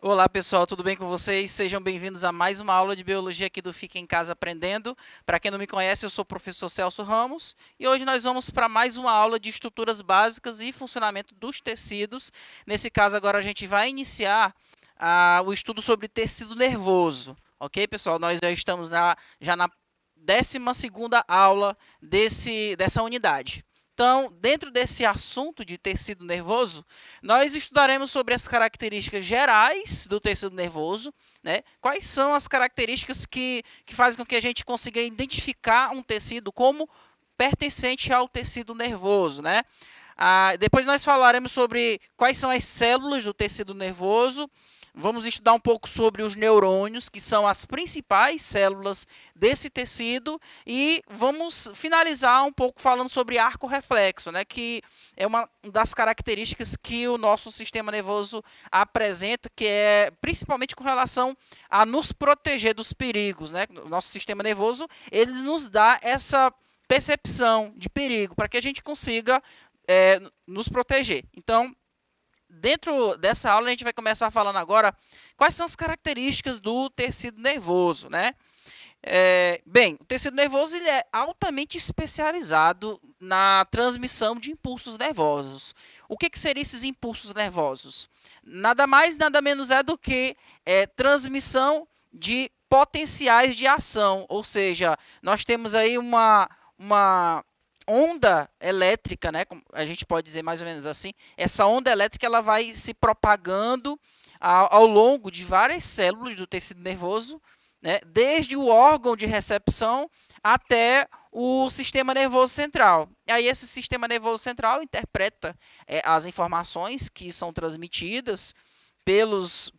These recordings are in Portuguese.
Olá pessoal, tudo bem com vocês? Sejam bem-vindos a mais uma aula de Biologia aqui do Fica em Casa Aprendendo. Para quem não me conhece, eu sou o professor Celso Ramos e hoje nós vamos para mais uma aula de estruturas básicas e funcionamento dos tecidos. Nesse caso agora a gente vai iniciar o estudo sobre tecido nervoso, ok pessoal? Nós já estamos já na 12ª aula dessa unidade. Então, dentro desse assunto de tecido nervoso, nós estudaremos sobre as características gerais do tecido nervoso, né? Quais são as características que fazem com que a gente consiga identificar um tecido como pertencente ao tecido nervoso, né? Depois nós falaremos sobre quais são as células do tecido nervoso. Vamos estudar um pouco sobre os neurônios, que são as principais células desse tecido, e vamos finalizar um pouco falando sobre arco reflexo, né, que é uma das características que o nosso sistema nervoso apresenta, que é principalmente com relação a nos proteger dos perigos, né? O nosso sistema nervoso, ele nos dá essa percepção de perigo para que a gente consiga nos proteger. Então, dentro dessa aula, a gente vai começar falando agora quais são as características do tecido nervoso, né? Bem, o tecido nervoso ele é altamente especializado na transmissão de impulsos nervosos. O que seriam esses impulsos nervosos? Nada mais, nada menos é do que transmissão de potenciais de ação, ou seja, nós temos aí uma onda elétrica, né? A gente pode dizer mais ou menos assim. Essa onda elétrica ela vai se propagando ao longo de várias células do tecido nervoso, né? Desde o órgão de recepção até o sistema nervoso central. E aí esse sistema nervoso central interpreta as informações que são transmitidas pelas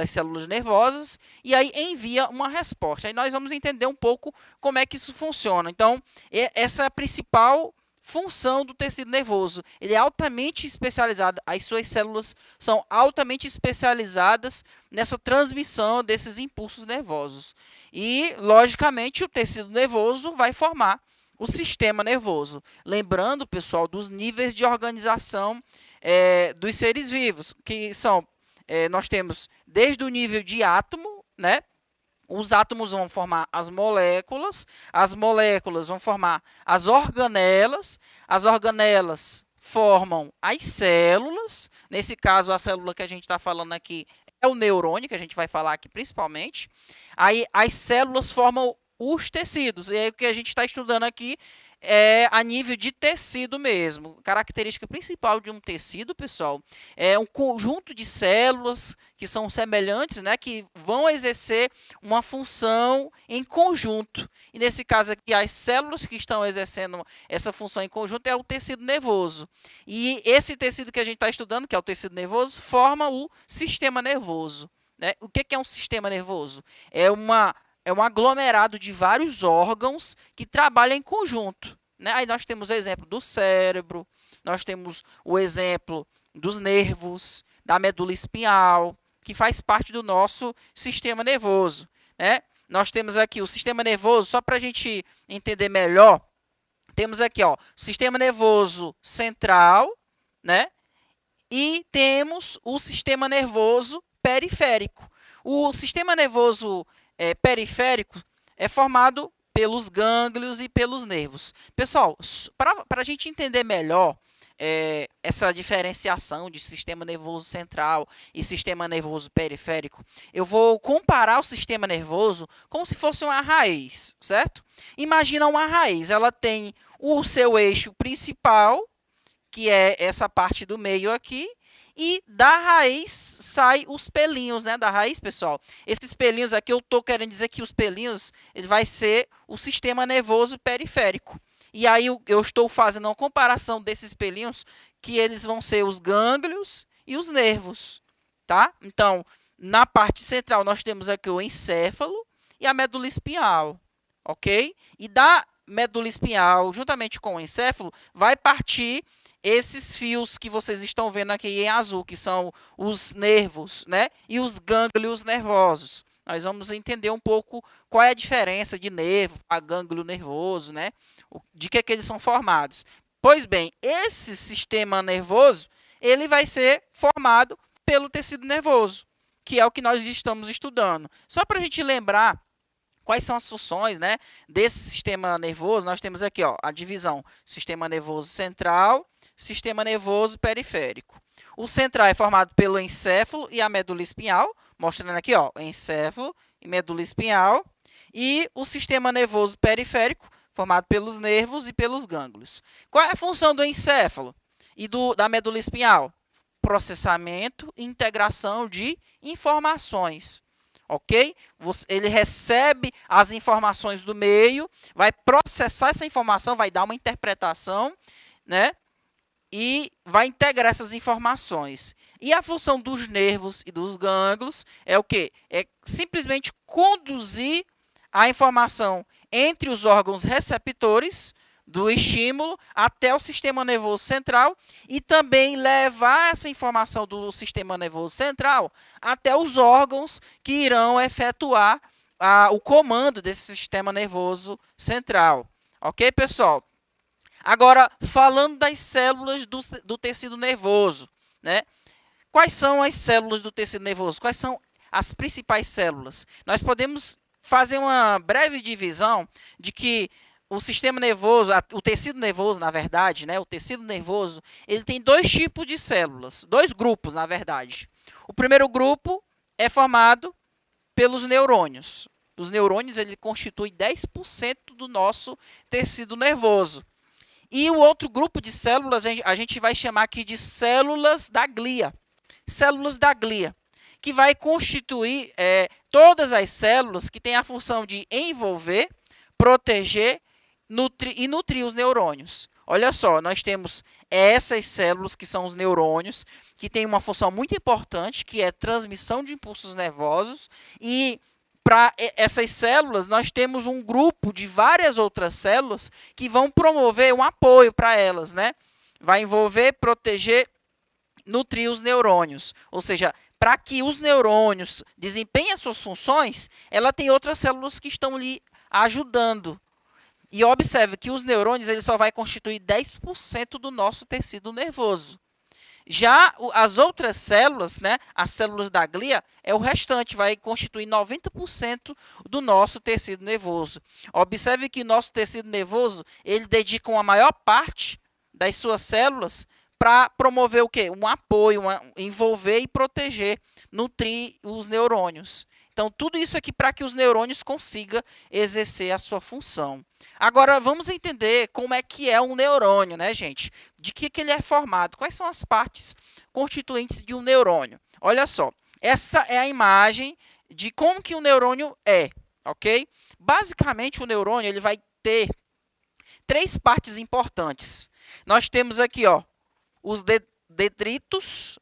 células nervosas e aí envia uma resposta. Aí nós vamos entender um pouco como é que isso funciona. Então, essa é a principal função do tecido nervoso. Ele é altamente especializado, as suas células são altamente especializadas nessa transmissão desses impulsos nervosos. E, logicamente, o tecido nervoso vai formar o sistema nervoso. Lembrando, pessoal, dos níveis de organização dos seres vivos, que são nós temos desde o nível de átomo, né? Os átomos vão formar as moléculas vão formar as organelas formam as células. Nesse caso, a célula que a gente está falando aqui é o neurônio, que a gente vai falar aqui principalmente. Aí as células formam os tecidos, e aí o que a gente está estudando aqui é a nível de tecido mesmo. A característica principal de um tecido, pessoal, é um conjunto de células que são semelhantes, né, que vão exercer uma função em conjunto. E nesse caso aqui, as células que estão exercendo essa função em conjunto é o tecido nervoso. E esse tecido que a gente está estudando, que é o tecido nervoso, forma o sistema nervoso, né? O que é um sistema nervoso? É um aglomerado de vários órgãos que trabalham em conjunto, né? Aí nós temos o exemplo do cérebro, nós temos o exemplo dos nervos, da medula espinhal, que faz parte do nosso sistema nervoso, né? Nós temos aqui o sistema nervoso, só para a gente entender melhor, temos aqui, ó, sistema nervoso central, né? E temos o sistema nervoso periférico. O sistema nervoso periférico é formado pelos gânglios e pelos nervos. Pessoal, para a gente entender melhor essa diferenciação de sistema nervoso central e sistema nervoso periférico, eu vou comparar o sistema nervoso como se fosse uma raiz, certo? Imagina uma raiz, ela tem o seu eixo principal, que é essa parte do meio aqui, e da raiz sai os pelinhos, né, da raiz, pessoal. Esses pelinhos aqui, eu estou querendo dizer que os pelinhos ele vai ser o sistema nervoso periférico. E aí eu estou fazendo uma comparação desses pelinhos, que eles vão ser os gânglios e os nervos, tá? Então, na parte central, nós temos aqui o encéfalo e a medula espinhal, ok? E da medula espinhal, juntamente com o encéfalo, vai partir esses fios que vocês estão vendo aqui em azul, que são os nervos, né? E os gânglios nervosos. nós vamos entender um pouco qual é a diferença de nervo para gânglio nervoso, né? De que eles são formados. Pois bem, esse sistema nervoso, ele vai ser formado pelo tecido nervoso, que é o que nós estamos estudando. Só para a gente lembrar quais são as funções, né, desse sistema nervoso, nós temos aqui, ó, a divisão sistema nervoso central, sistema nervoso periférico. O central é formado pelo encéfalo e a medula espinhal, mostrando aqui, ó, encéfalo e medula espinhal, e o sistema nervoso periférico, formado pelos nervos e pelos gânglios. Qual é a função do encéfalo e da medula espinhal? Processamento e integração de informações. Ok? Ele recebe as informações do meio, vai processar essa informação, vai dar uma interpretação, né? E vai integrar essas informações. E a função dos nervos e dos gânglios é o quê? É simplesmente conduzir a informação entre os órgãos receptores do estímulo até o sistema nervoso central e também levar essa informação do sistema nervoso central até os órgãos que irão efetuar o comando desse sistema nervoso central. Ok, pessoal? Agora, falando das células do tecido nervoso, né? Quais são as células do tecido nervoso? Quais são as principais células? Nós podemos fazer uma breve divisão de que o sistema nervoso, o tecido nervoso, na verdade, né, o tecido nervoso, ele tem dois tipos de células, dois grupos, na verdade. O primeiro grupo é formado pelos neurônios. Os neurônios, ele constitui 10% do nosso tecido nervoso. E o outro grupo de células, a gente vai chamar aqui de células da glia. Células da glia, que vai constituir todas as células que têm a função de envolver, proteger e nutrir os neurônios. Olha só, nós temos essas células que são os neurônios, que têm uma função muito importante, que é transmissão de impulsos nervosos, e para essas células nós temos um grupo de várias outras células que vão promover um apoio para elas, né? Vai envolver, proteger, nutrir os neurônios. Ou seja, para que os neurônios desempenhem as suas funções, ela tem outras células que estão ali ajudando. E observe que os neurônios ele só vai constituir 10% do nosso tecido nervoso. Já as outras células, né, as células da glia, é o restante, vai constituir 90% do nosso tecido nervoso. Observe que nosso tecido nervoso, ele dedica uma maior parte das suas células para promover o quê? Um apoio, envolver e proteger, nutrir os neurônios. Então, tudo isso aqui para que os neurônios consigam exercer a sua função. Agora, vamos entender como é que é um neurônio, né, gente? De que ele é formado? Quais são as partes constituintes de um neurônio? Olha só, essa é a imagem de como que um neurônio é, ok? Basicamente, o neurônio ele vai ter três partes importantes. Nós temos aqui, ó, os dendritos,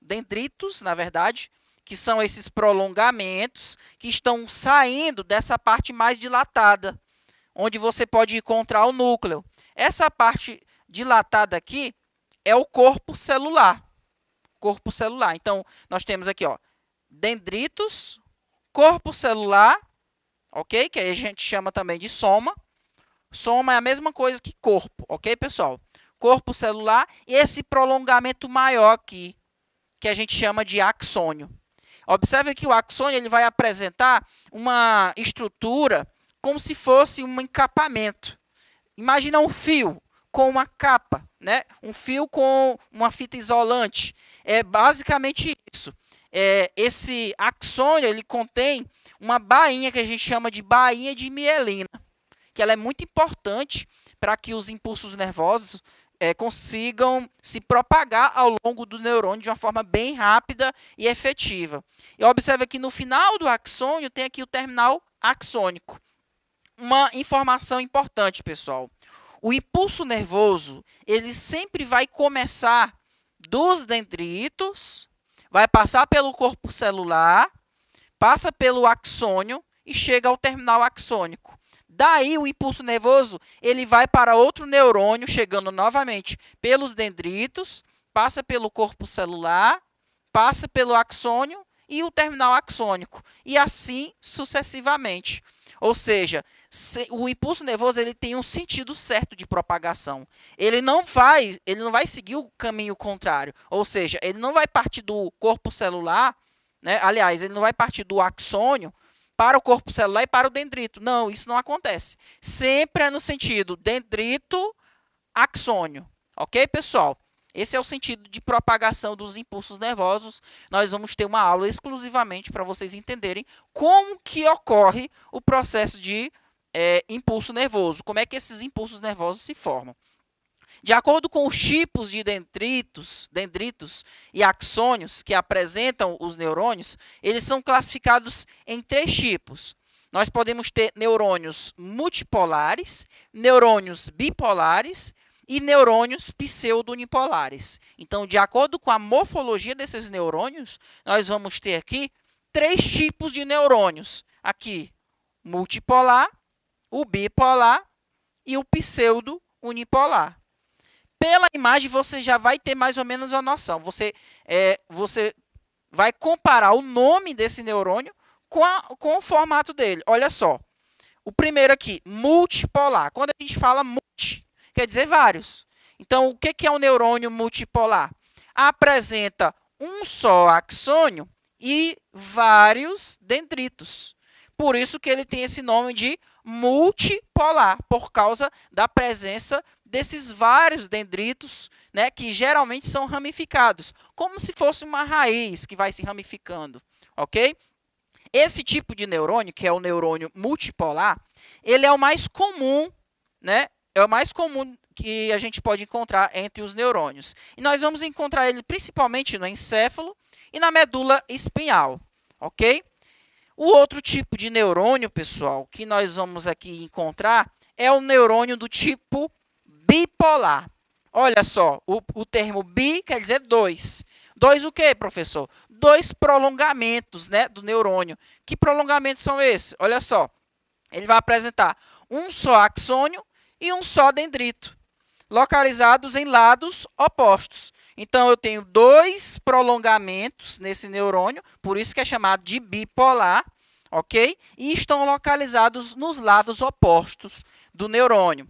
na verdade, que são esses prolongamentos que estão saindo dessa parte mais dilatada, onde você pode encontrar o núcleo. Essa parte dilatada aqui é o corpo celular. Corpo celular. Então, nós temos aqui, ó, dendritos, corpo celular, ok? Que aí a gente chama também de soma. Soma é a mesma coisa que corpo, ok, pessoal? Corpo celular e esse prolongamento maior aqui, que a gente chama de axônio. Observe que o axônio ele vai apresentar uma estrutura como se fosse um encapamento. Imagina um fio com uma capa, né? Um fio com uma fita isolante. É basicamente isso. Esse axônio ele contém uma bainha que a gente chama de bainha de mielina, que ela é muito importante para que os impulsos nervosos consigam se propagar ao longo do neurônio de uma forma bem rápida e efetiva. E observe que no final do axônio tem aqui o terminal axônico. Uma informação importante, pessoal. O impulso nervoso, ele sempre vai começar dos dendritos, vai passar pelo corpo celular, passa pelo axônio e chega ao terminal axônico. Daí, o impulso nervoso ele vai para outro neurônio, chegando novamente pelos dendritos, passa pelo corpo celular, passa pelo axônio e o terminal axônico, e assim sucessivamente. Ou seja, o impulso nervoso ele tem um sentido certo de propagação. Ele não vai seguir o caminho contrário. Ou seja, ele não vai partir do corpo celular, né? Aliás, ele não vai partir do axônio para o corpo celular e para o dendrito. Não, isso não acontece. Sempre é no sentido dendrito, axônio. Ok, pessoal? Esse é o sentido de propagação dos impulsos nervosos. Nós vamos ter uma aula exclusivamente para vocês entenderem como que ocorre o processo de impulso nervoso, como é que esses impulsos nervosos se formam. De acordo com os tipos de dendritos e axônios que apresentam os neurônios, eles são classificados em 3 tipos. Nós podemos ter neurônios multipolares, neurônios bipolares e neurônios pseudo-unipolares. Então, de acordo com a morfologia desses neurônios, nós vamos ter aqui 3 tipos de neurônios. Aqui, multipolar, o bipolar e o pseudo-unipolar. Pela imagem, você já vai ter mais ou menos a noção. Você vai comparar o nome desse neurônio com o formato dele. Olha só. O primeiro aqui, multipolar. Quando a gente fala multi, quer dizer vários. Então, o que é um neurônio multipolar? Apresenta um só axônio e vários dendritos. Por isso que ele tem esse nome de multipolar, por causa da presença desses vários dendritos, né, que geralmente são ramificados, como se fosse uma raiz que vai se ramificando, ok? Esse tipo de neurônio, que é o neurônio multipolar, ele é o mais comum, né? É o mais comum que a gente pode encontrar entre os neurônios. E nós vamos encontrar ele principalmente no encéfalo e na medula espinhal, ok? O outro tipo de neurônio, pessoal, que nós vamos aqui encontrar é o neurônio do tipo bipolar. Olha só, o termo bi quer dizer 2. 2 o quê, professor? 2 prolongamentos, né, do neurônio. Que prolongamentos são esses? Olha só, ele vai apresentar um só axônio e um só dendrito, localizados em lados opostos. Então, eu tenho 2 prolongamentos nesse neurônio, por isso que é chamado de bipolar, ok? E estão localizados nos lados opostos do neurônio.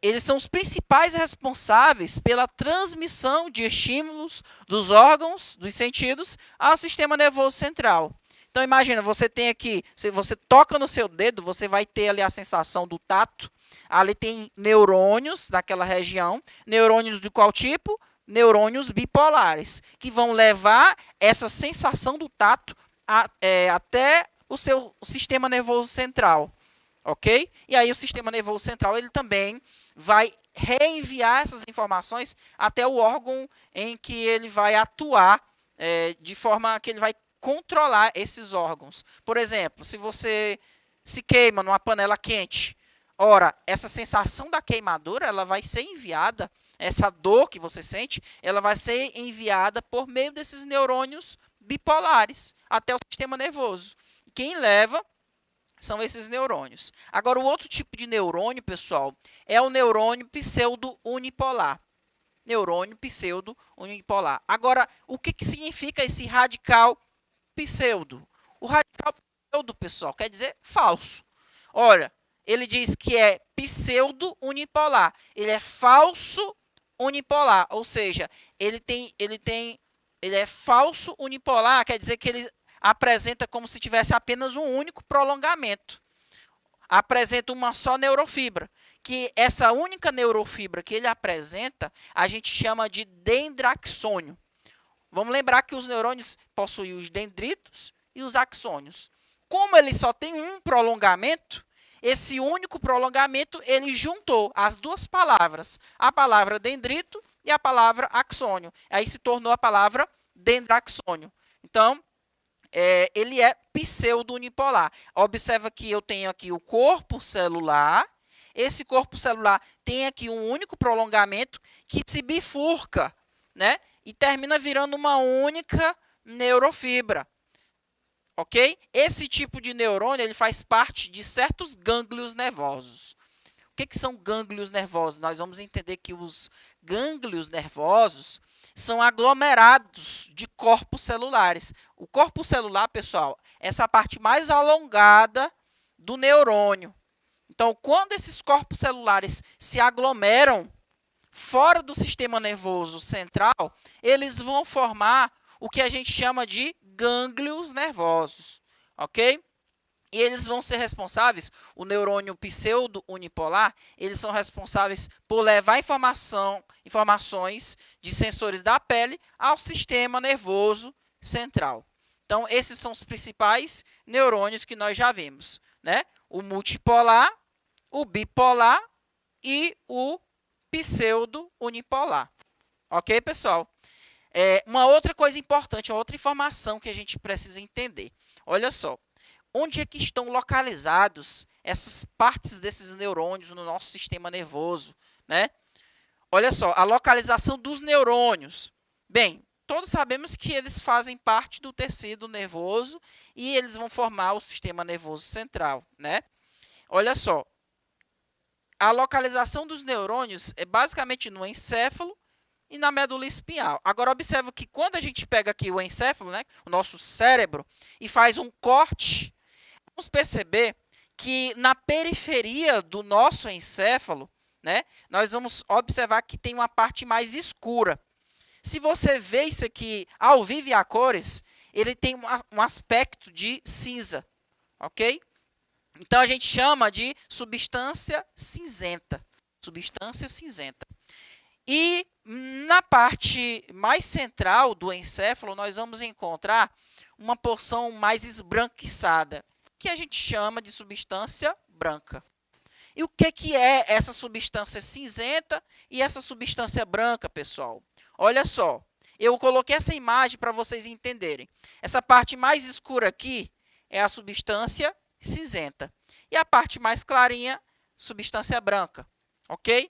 Eles são os principais responsáveis pela transmissão de estímulos dos órgãos, dos sentidos, ao sistema nervoso central. Então, imagina, você tem aqui, se você toca no seu dedo, você vai ter ali a sensação do tato. Ali tem neurônios naquela região. Neurônios de qual tipo? Neurônios bipolares, que vão levar essa sensação do tato até o seu sistema nervoso central. Ok? E aí o sistema nervoso central ele também vai reenviar essas informações até o órgão em que ele vai atuar, de forma que ele vai controlar esses órgãos. Por exemplo, se você se queima numa panela quente, ora, essa sensação da queimadura ela vai ser enviada, essa dor que você sente, ela vai ser enviada por meio desses neurônios bipolares até o sistema nervoso. Quem leva são esses neurônios. Agora, o outro tipo de neurônio, pessoal, é o neurônio pseudo-unipolar. Neurônio pseudo-unipolar. Agora, o que significa esse radical pseudo? O radical pseudo, pessoal, quer dizer falso. Olha, ele diz que é pseudo-unipolar. Ele é falso unipolar, ou seja, ele é falso unipolar, quer dizer que ele apresenta como se tivesse apenas um único prolongamento. Apresenta uma só neurofibra, que essa única neurofibra que ele apresenta, a gente chama de dendraxônio. Vamos lembrar que os neurônios possuem os dendritos e os axônios. Como ele só tem um prolongamento, esse único prolongamento, ele juntou as duas palavras, a palavra dendrito e a palavra axônio. Aí se tornou a palavra dendraxônio. Então, ele é pseudo-unipolar. Observa que eu tenho aqui o corpo celular. Esse corpo celular tem aqui um único prolongamento que se bifurca, né? E termina virando uma única neurofibra. Ok? Esse tipo de neurônio ele faz parte de certos gânglios nervosos. O que são gânglios nervosos? Nós vamos entender que os gânglios nervosos são aglomerados de corpos celulares. O corpo celular, pessoal, é essa parte mais alongada do neurônio. Então, quando esses corpos celulares se aglomeram fora do sistema nervoso central, eles vão formar o que a gente chama de gânglios nervosos, ok? E eles vão ser responsáveis, o neurônio pseudo-unipolar, eles são responsáveis por levar informações de sensores da pele ao sistema nervoso central. Então, esses são os principais neurônios que nós já vimos, né? O multipolar, o bipolar e o pseudo-unipolar. Ok, pessoal? Uma outra coisa importante, outra informação que a gente precisa entender. Olha só, onde é que estão localizados essas partes desses neurônios no nosso sistema nervoso, né? Olha só, a localização dos neurônios. Bem, todos sabemos que eles fazem parte do tecido nervoso e eles vão formar o sistema nervoso central, né? Olha só, a localização dos neurônios é basicamente no encéfalo e na medula espinhal. Agora, observa que quando a gente pega aqui o encéfalo, né, o nosso cérebro, e faz um corte, vamos perceber que na periferia do nosso encéfalo, né, nós vamos observar que tem uma parte mais escura. Se você vê isso aqui ao vivo e a cores, ele tem um aspecto de cinza, ok? Então, a gente chama de substância cinzenta. Substância cinzenta. E na parte mais central do encéfalo, nós vamos encontrar uma porção mais esbranquiçada, que a gente chama de substância branca. E o que é essa substância cinzenta e essa substância branca, pessoal? Olha só, eu coloquei essa imagem para vocês entenderem. Essa parte mais escura aqui é a substância cinzenta. E a parte mais clarinha, substância branca, ok?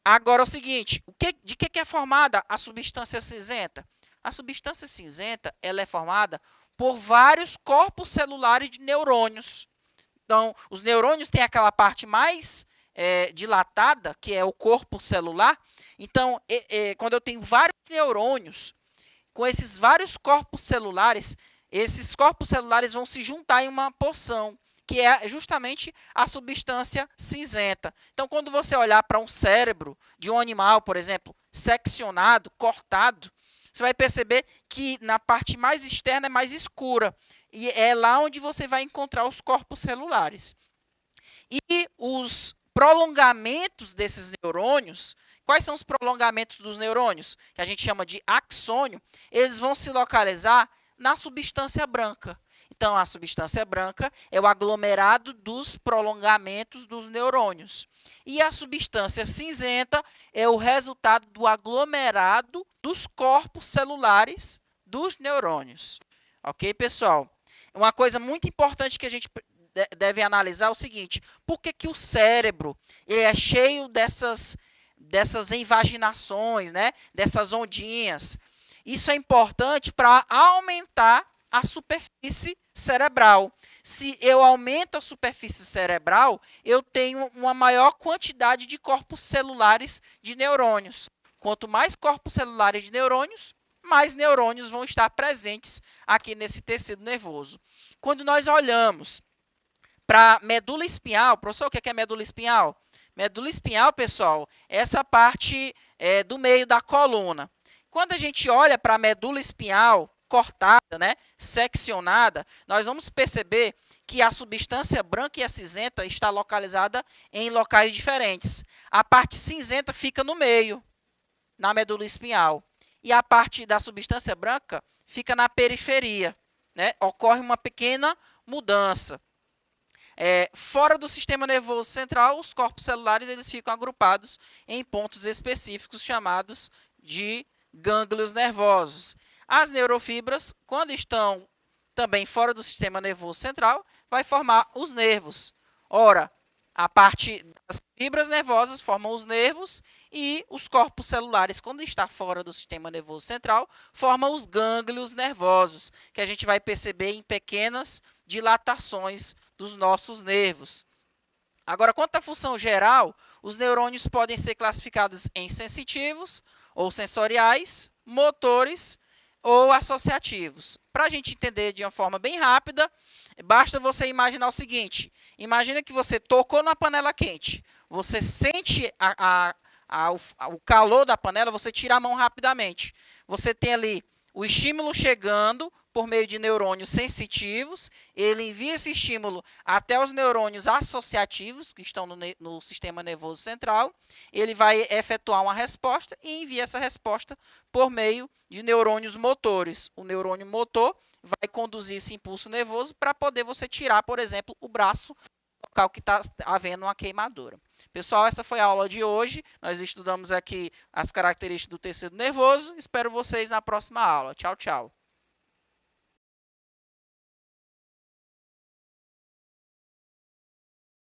Agora é o seguinte, de que é formada a substância cinzenta? A substância cinzenta ela é formada por vários corpos celulares de neurônios. Então, os neurônios têm aquela parte mais dilatada, que é o corpo celular. Então, quando eu tenho vários neurônios, com esses vários corpos celulares, esses corpos celulares vão se juntar em uma porção, que é justamente a substância cinzenta. Então, quando você olhar para um cérebro de um animal, por exemplo, seccionado, cortado, você vai perceber que na parte mais externa é mais escura. E é lá onde você vai encontrar os corpos celulares. E os prolongamentos desses neurônios, quais são os prolongamentos dos neurônios? Que a gente chama de axônio, eles vão se localizar na substância branca. Então, a substância branca é o aglomerado dos prolongamentos dos neurônios. E a substância cinzenta é o resultado do aglomerado dos corpos celulares dos neurônios. Ok, pessoal? Uma coisa muito importante que a gente deve analisar é o seguinte: por que o cérebro é cheio dessas invaginações, né? Dessas ondinhas? Isso é importante para aumentar a superfície cerebral. Se eu aumento a superfície cerebral, eu tenho uma maior quantidade de corpos celulares de neurônios. Quanto mais corpos celulares de neurônios, mais neurônios vão estar presentes aqui nesse tecido nervoso. Quando nós olhamos para a medula espinhal, professor, o que é medula espinhal? Medula espinhal, pessoal, é essa parte do meio da coluna. Quando a gente olha para a medula espinhal cortada, né, seccionada, nós vamos perceber que a substância branca e a cinzenta está localizada em locais diferentes. A parte cinzenta fica no meio, na medula espinhal, e a parte da substância branca fica na periferia, né? Ocorre uma pequena mudança. Fora do sistema nervoso central, os corpos celulares eles ficam agrupados em pontos específicos chamados de gânglios nervosos. As neurofibras, quando estão também fora do sistema nervoso central, vai formar os nervos. Ora, a parte das fibras nervosas formam os nervos e os corpos celulares, quando está fora do sistema nervoso central, formam os gânglios nervosos, que a gente vai perceber em pequenas dilatações dos nossos nervos. Agora, quanto à função geral, os neurônios podem ser classificados em sensitivos ou sensoriais, motores ou associativos. Para a gente entender de uma forma bem rápida, basta você imaginar o seguinte: imagina que você tocou na panela quente, você sente o calor da panela, você tira a mão rapidamente. Você tem ali o estímulo chegando por meio de neurônios sensitivos, ele envia esse estímulo até os neurônios associativos, que estão no sistema nervoso central, ele vai efetuar uma resposta e envia essa resposta por meio de neurônios motores. O neurônio motor vai conduzir esse impulso nervoso para poder você tirar, por exemplo, o braço do local que está havendo uma queimadura. Pessoal, essa foi a aula de hoje. Nós estudamos aqui as características do tecido nervoso. Espero vocês na próxima aula. Tchau, tchau.